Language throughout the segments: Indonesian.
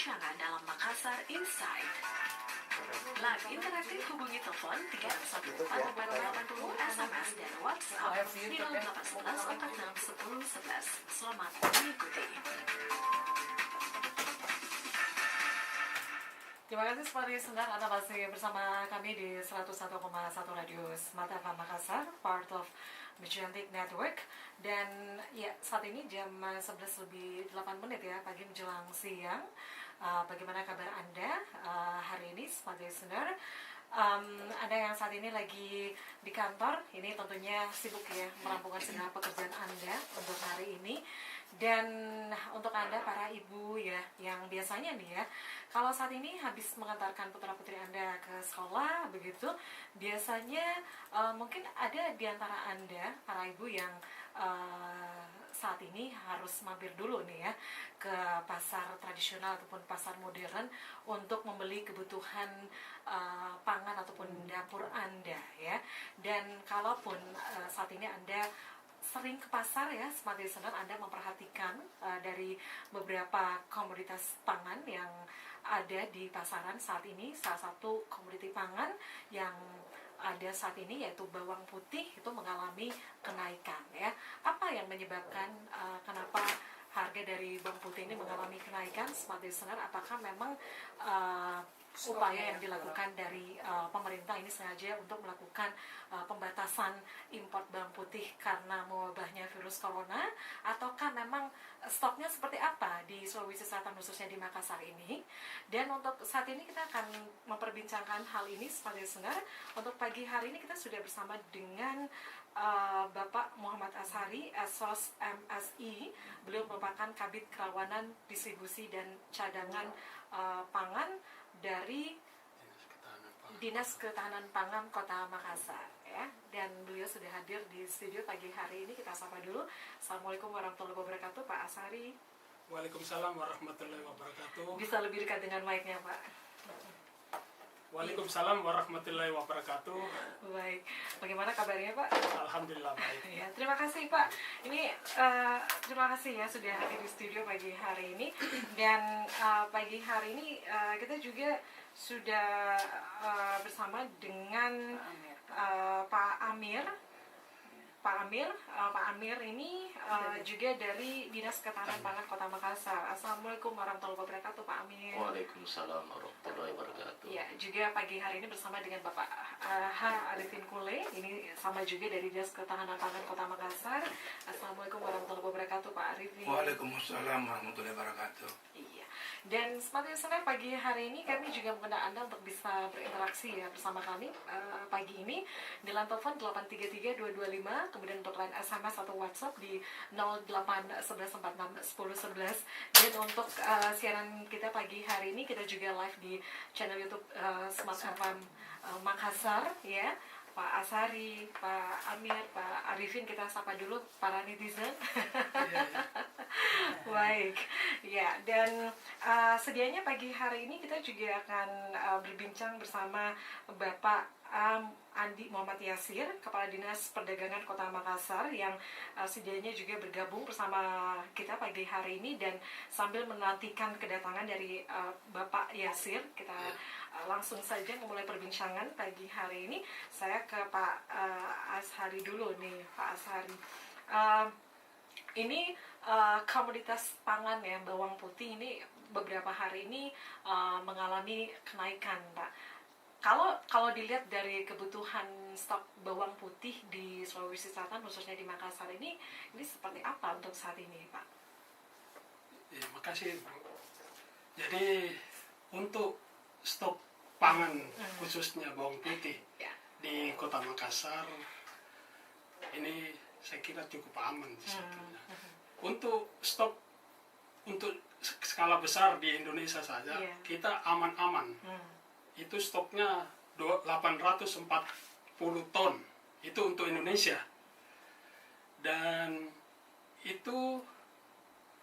perbincangan dalam Makassar Insight. Live interaktif hubungi telepon 314-8080, SMS dan WhatsApp 0811-461011. Selamat mengikuti. Terima kasih seperti sedang Anda masih bersama kami di 101,1 Radio Smart FM Makassar, part of Magentic Network. Dan ya, saat ini jam 11:08 ya, pagi menjelang siang. Bagaimana kabar Anda hari ini sebagai listener? Anda yang saat ini lagi di kantor, ini tentunya sibuk ya merampungkan segala pekerjaan Anda untuk hari ini. Dan untuk Anda para ibu ya, yang biasanya nih ya, kalau saat ini habis mengantarkan putra-putri Anda ke sekolah begitu, biasanya mungkin ada di antara Anda para ibu yang saat ini harus mampir dulu nih ya ke pasar tradisional ataupun pasar modern untuk membeli kebutuhan pangan ataupun dapur Anda ya. Dan kalaupun saat ini Anda sering ke pasar ya, sebagai listener Anda memperhatikan dari beberapa komoditas pangan yang ada di pasaran saat ini. Salah satu komoditi pangan yang ada saat ini yaitu bawang putih itu mengalami kenaikan ya. Apa yang menyebabkan kenapa harga dari bawang putih ini mengalami kenaikan sebagai listener? Apakah memang upaya yang dilakukan dari pemerintah ini sengaja untuk melakukan pembatasan impor bawang putih karena mewabahnya virus corona, ataukah memang stoknya seperti apa di Sulawesi Selatan khususnya di Makassar ini? Dan untuk saat ini kita akan memperbincangkan hal ini sebagai listener. Untuk pagi hari ini kita sudah bersama dengan Bapak Muhammad Ashari, Esos MSI. Beliau merupakan Kabid Kerawanan Distribusi dan Cadangan Pangan dari Dinas Ketahanan Pangan Kota Makassar ya. Dan beliau sudah hadir di studio pagi hari ini. Kita sapa dulu. Assalamualaikum warahmatullahi wabarakatuh, Pak Ashari. Waalaikumsalam warahmatullahi wabarakatuh. Bisa lebih dekat dengan mic-nya, Pak. Waalaikumsalam warahmatullahi wabarakatuh. Baik, bagaimana kabarnya Pak? Alhamdulillah baik. Ya, terima kasih Pak. Ini terima kasih ya sudah hadir di studio pagi hari ini. Dan pagi hari ini kita juga sudah bersama dengan Pak Amir. Pak Amir ini juga dari Dinas Ketahanan Pangan Kota Makassar. Assalamualaikum warahmatullahi wabarakatuh, Pak Amir. Waalaikumsalam warahmatullahi wabarakatuh. Ya, juga pagi hari ini bersama dengan Bapak H. Arifin Kule, ini sama juga dari Dinas Ketahanan Pangan Kota Makassar. Assalamualaikum warahmatullahi wabarakatuh, Pak Arifin. Waalaikumsalam warahmatullahi wabarakatuh. Iya. Dan seperti sebenarnya pagi hari ini kami juga mengundang Anda untuk bisa berinteraksi ya bersama kami pagi ini di line telepon 833-225, kemudian untuk line SMS atau WhatsApp di 0811461011. Dan untuk siaran kita pagi hari ini kita juga live di channel YouTube Smart FM Makassar ya. Pak Ashari, Pak Amir, Pak Arifin, kita sapa dulu para netizen. Baik, ya. Dan sedianya pagi hari ini kita juga akan berbincang bersama Bapak Andi Muhammad Yasir, Kepala Dinas Perdagangan Kota Makassar, yang sedianya juga bergabung bersama kita pagi hari ini. Dan sambil menantikan kedatangan dari Bapak Yasir, kita langsung saja memulai perbincangan pagi hari ini. Saya ke Pak Ashari dulu nih, Pak Ashari. Ini komoditas pangan ya, bawang putih ini beberapa hari ini mengalami kenaikan, Pak. Kalau dilihat dari kebutuhan stok bawang putih di Sulawesi Selatan khususnya di Makassar ini seperti apa untuk saat ini, Pak? Ya, makasih. Jadi untuk stok pangan khususnya bawang putih di Kota Makassar ini saya kira cukup aman sebetulnya. Untuk stok untuk skala besar di Indonesia saja kita aman-aman. Itu stoknya 840 ton itu untuk Indonesia, dan itu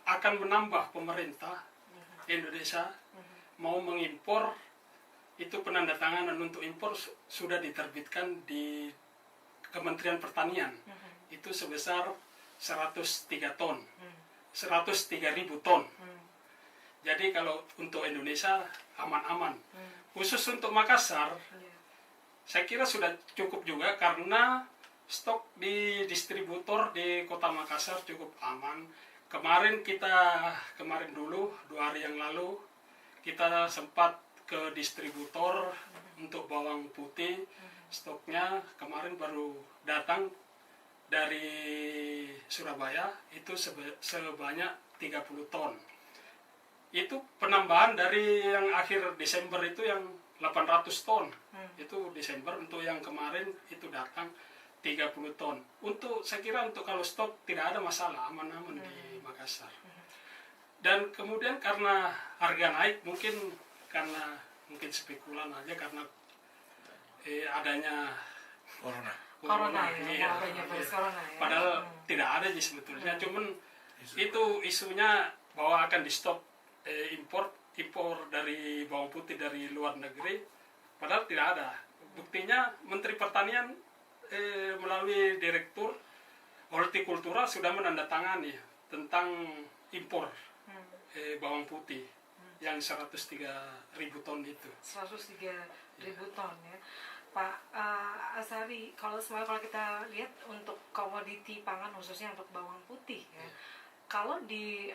akan menambah pemerintah Indonesia mau mengimpor. Itu penandatanganan untuk impor sudah diterbitkan di Kementerian Pertanian. Itu sebesar 103 ton, 103.000 ton. Jadi kalau untuk Indonesia aman-aman. Khusus untuk Makassar, Iya. saya kira sudah cukup juga karena stok di distributor di Kota Makassar cukup aman. Kemarin dulu 2 hari yang lalu kita sempat ke distributor untuk bawang putih. Stoknya kemarin baru datang dari Surabaya itu sebanyak 30 ton. Itu penambahan dari yang akhir Desember itu yang 800 ton. Itu Desember, untuk yang kemarin itu datang 30 ton. Saya kira untuk kalau stok tidak ada masalah, aman-aman di Makassar. Dan kemudian karena harga naik mungkin spekulan aja karena adanya Corona ya, iya, adanya virus iya. corona ya. Padahal tidak ada sih sebetulnya, cuman itu isunya bahwa akan di stop impor dari bawang putih dari luar negeri, padahal tidak ada. Buktinya Menteri Pertanian melalui Direktur Hortikultura sudah menandatangani tentang impor bawang putih yang 103.000 ton itu. 103.000 ton ya. Pak Asari, kalau kita lihat untuk komoditi pangan khususnya untuk bawang putih ya, kalau di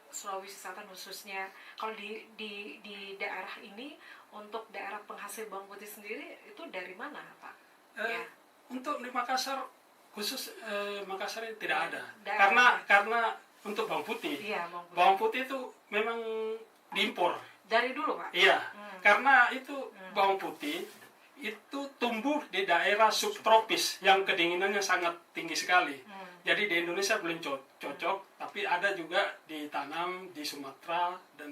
Sulawesi Selatan khususnya, kalau di daerah ini untuk daerah penghasil bawang putih sendiri itu dari mana Pak? Ya. Untuk di Makassar khusus Makassar ini tidak ada, Daerah. karena untuk bawang putih, Iya, bawang putih itu memang diimpor. Dari dulu Pak? Iya, karena itu bawang putih itu tumbuh di daerah subtropis yang kedinginannya sangat tinggi sekali. Jadi di Indonesia belum cocok, tapi ada juga ditanam di Sumatera dan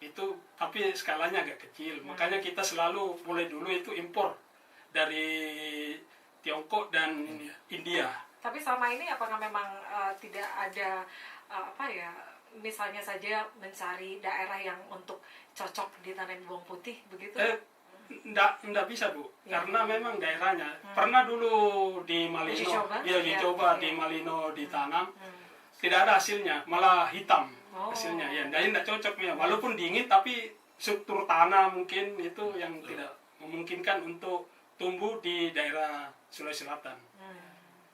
itu, tapi skalanya agak kecil. Makanya kita selalu mulai dulu itu impor dari Tiongkok dan India. Tapi selama ini apakah memang tidak ada misalnya saja mencari daerah yang untuk cocok ditanam bawang putih begitu? Enggak bisa Bu, Ya. karena memang daerahnya. Pernah dulu di Malino, dicoba di Malino ditanam, tidak ada hasilnya, malah hitam hasilnya. Ya, jadi enggak cocok ya. Walaupun dingin tapi struktur tanah mungkin itu yang tidak memungkinkan untuk tumbuh di daerah Sulawesi Selatan.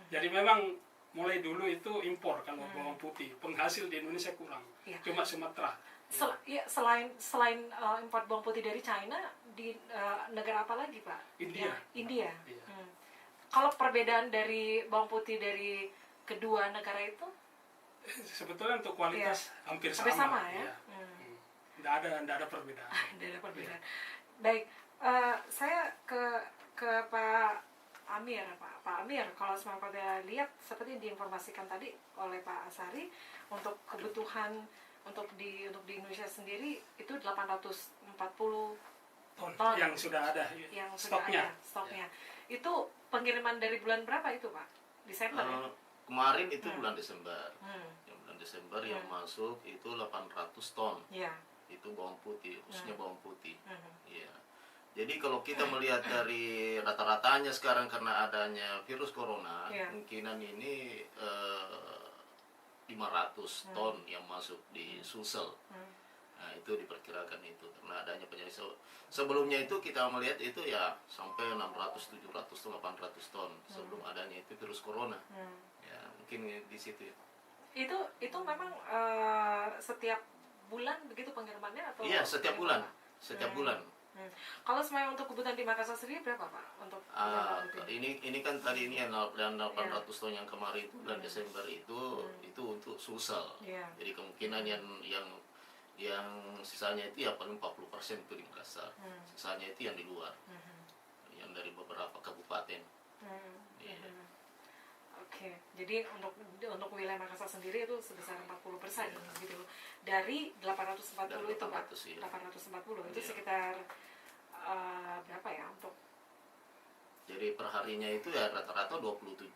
Jadi memang mulai dulu itu impor kalau bawang putih. Penghasil di Indonesia kurang. Ya. Cuma Sumatera. Selain impor bawang putih dari China, di negara apa lagi Pak? India. India. Iya. Kalau perbedaan dari bawang putih dari kedua negara itu? Sebetulnya untuk kualitas hampir Hampir sama ya? Iya. Nggak ada perbedaan. Tidak ada perbedaan. Baik, saya ke Pak Amir, Pak Amir. Kalau semua pada lihat seperti diinformasikan tadi oleh Pak Asari, untuk kebutuhan untuk di Indonesia sendiri itu 840 ton yang sudah ada yang stoknya. sudah ada stoknya. Itu pengiriman dari bulan berapa itu Pak? Desember ya? Kemarin itu bulan Desember. Hmm. Yang bulan Desember yang masuk itu 800 ton. Iya. Itu bawang putih, khususnya bawang putih. Hmm. Iya. Jadi kalau kita melihat dari rata-ratanya sekarang karena adanya virus corona, Iya. kemungkinan ini 500 ton yang masuk di Sulsel. Nah, itu diperkirakan itu karena adanya penyakit. Sebelumnya itu kita melihat itu ya sampai 600, 700 ton, 800 ton sebelum adanya itu virus corona. Ya, mungkin di situ. Itu memang setiap bulan begitu pengirimannya atau? Iya, setiap bulan. Setiap bulan. Kalau semuanya untuk kebutuhan di Makassar sendiri berapa Pak? Untuk Ini kan tadi ini yang 800 ton yang kemarin itu bulan Desember itu untuk Sulsel. Iya. Jadi kemungkinan yang sisanya itu ya paling 40% itu di Makassar. Sisanya itu yang di luar. Yang dari beberapa kabupaten. Iya. Oke. Jadi untuk wilayah Makassar sendiri itu sebesar 40% gitu. Dari 840 itu Pak. 800, iya. 840 itu Iya. sekitar berapa ya untuk Jadi perharinya itu ya rata-rata 27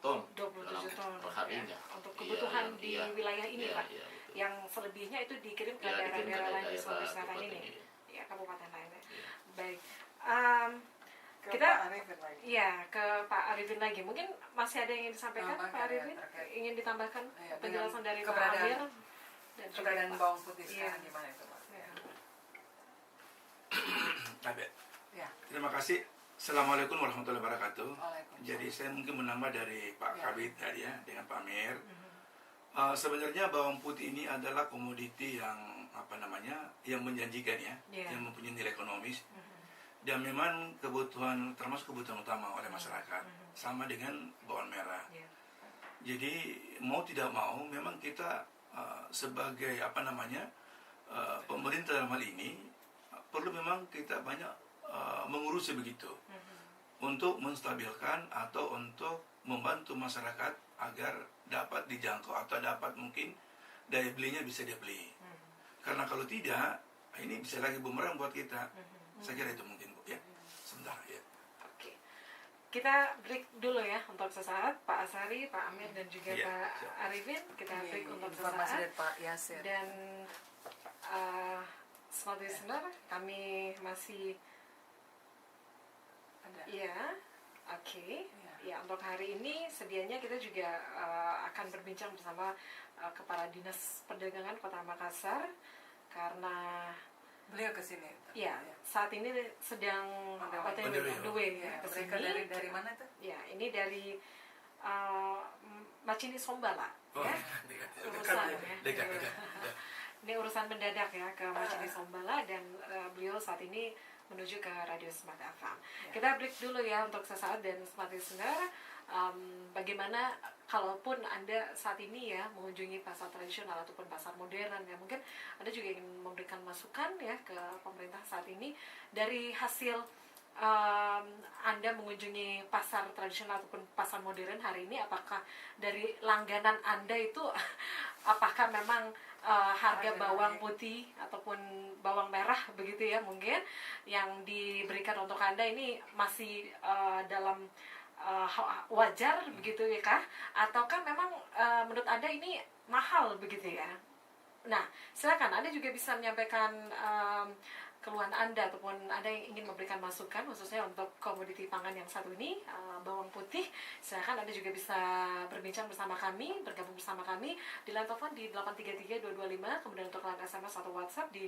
ton 27 dalam ton perharinya. ya, untuk Iya, kebutuhan yang- di iya. wilayah ini Iya, Pak. iya, betul. Yang selebihnya itu dikirim ke Ya, dikirim ke daerah-daerah lain di daerah Sulawesi Selatan kabupaten, ini. iya. Ya, kabupaten lainnya. Iya. Baik. Ke Kita Pak Arifin lagi. ya ke Pak Arifin lagi. Mungkin masih ada yang ingin disampaikan Tambahkan Pak Arifin? ya, terkait. Ingin ditambahkan Iya, penjelasan dengan dari Pak keberadaan. Amir dan juga Keadaan Pak. bawang putih Iya. sekarang gimana itu, Pak? Ya. Abe, Ya. terima kasih. Assalamualaikum warahmatullahi wabarakatuh. Waalaikumsalam. Jadi saya mungkin menambah dari Pak Ya. Kabit tadi ya dengan Pak Mir. Mhm. Sebenarnya bawang putih ini adalah komoditi yang yang menjanjikan ya, Iya. yang mempunyai nilai ekonomis Mhm. dan memang termasuk kebutuhan utama oleh masyarakat, sama dengan bawang merah. Iya. Jadi mau tidak mau memang kita sebagai pemerintah dalam hal ini perlu memang kita banyak mengurusi begitu untuk menstabilkan atau untuk membantu masyarakat agar dapat dijangkau atau dapat mungkin daya belinya bisa dia beli. Karena kalau tidak, ini bisa lagi bumerang buat kita. Saya kira itu mungkin Bu ya. Sebentar ya. Oke. Kita break dulu ya untuk sesaat, Pak Asari, Pak Amir dan juga Iya, Pak siap. Arifin. Kita break untuk Informasi sesaat. dari Pak Yasir. Dan smart listener, kami masih Ada. ya, oke. Iya. Ya, untuk hari ini sedianya kita juga akan berbincang bersama Kepala Dinas Perdagangan Kota Makassar karena Beliau ke sini. ya saat ini sedang On the way. on the way Ya, ke mereka sini. dari mana tuh? Ya, ini dari Macini Sombala Oh, ya. dekat, Urusan, ya. dekat. Ini urusan mendadak ya ke Macini Sombala dan beliau saat ini menuju ke Radio Smart FM. Kita break dulu ya untuk sesaat dan Smart Listener. Bagaimana kalaupun Anda saat ini ya mengunjungi pasar tradisional ataupun pasar modern ya, mungkin Anda juga ingin memberikan masukan ya ke pemerintah saat ini dari hasil Anda mengunjungi pasar tradisional ataupun pasar modern hari ini, apakah dari langganan Anda itu apakah memang harga bawang putih ataupun bawang merah begitu ya mungkin yang diberikan untuk Anda ini masih dalam wajar begitu ya kah? Ataukah memang menurut Anda ini mahal begitu ya? Nah, silakan Anda juga bisa menyampaikan keluhan Anda ataupun Anda yang ingin memberikan masukan khususnya untuk komoditi pangan yang satu ini, bawang putih. Silakan Anda juga bisa berbincang bersama kami, bergabung bersama kami di line telepon di 833-225, kemudian untuk line SMS atau WhatsApp di